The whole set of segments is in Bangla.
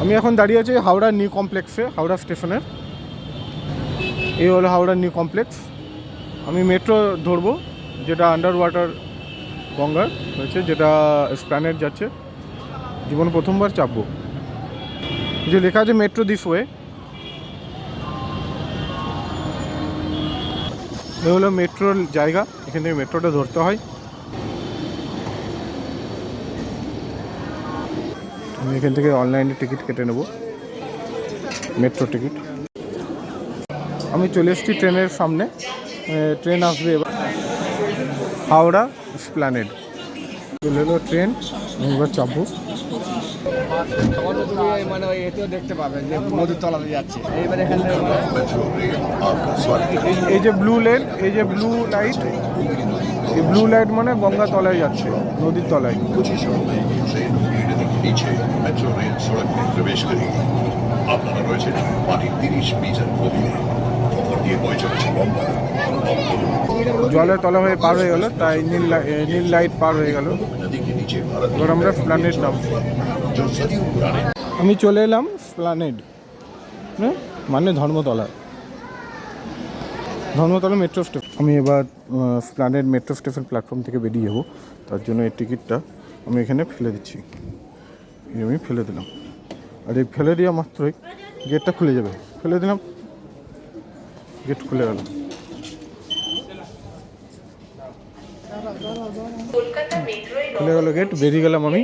আমি এখন দাঁড়িয়ে আছি হাওড়া নিউ কমপ্লেক্সে, হাওড়া স্টেশনের। এই হলো হাওড়া নিউ কমপ্লেক্স। আমি মেট্রো ধরবো, যেটা আন্ডার ওয়াটার গঙ্গার হয়েছে, যেটা এসপ্ল্যানেড যাচ্ছে। জীবনে প্রথমবার চাপবো। যে লেখা আছে মেট্রো দিস ওয়ে। এ হলো মেট্রোর জায়গা, এখান থেকে মেট্রোটা ধরতে হয়। আমি এখান থেকে অনলাইনে টিকিট কেটে নেব, মেট্রো টিকিট। আমি চলে এসেছি ট্রেনের সামনে। ট্রেন আসবে এবার, হাওড়া এসপ্ল্যানেড। চলে এলো ট্রেন, আমি এবার চাপবো। মানে এতেও দেখতে পাবেন যে নদীর তলাতে যাচ্ছে। এইবার এখানে এই যে ব্লু লেন, এই যে ব্লু লাইট, এই ব্লু লাইট মানে গঙ্গা তলায় যাচ্ছে, নদীর তলায়। মেট্রো রেল সড়ক প্রবেশ করি। আপনারা রয়েছেন মাটির 30 মিটার গভীরে। ওপর দিয়ে বয়ে চলেছে গঙ্গা। জলের তলা হয়ে পার হয়ে গেল, তাই নীল লাইট পার হয়ে গেল। এবার আমরা স্প্ল্যানেড নামছি। আমি চলে এলাম স্প্ল্যানেড, মানে ধর্মতলা মেট্রো স্টেশন। আমি এবার স্প্ল্যানেড মেট্রো স্টেশন প্ল্যাটফর্ম থেকে বেরিয়ে যাবো। তার জন্য এই টিকিটটা আমি এখানে ফেলে দিচ্ছি। আমি ফেলে দিলাম, আর এই ফেলে দেওয়া মাত্রই গেটটা খুলে যাবে। ফেলে দিলাম, গেট খুলে গেল। খুলে গেল গেট, বেরিয়ে গেলাম আমি।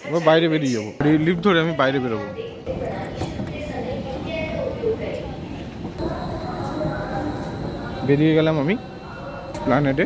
এবার বাইরে বেরিয়ে যাবো, লিফট ধরে আমি বাইরে বেরোবো। বেরিয়ে গেলাম আমি প্ল্যানেডে।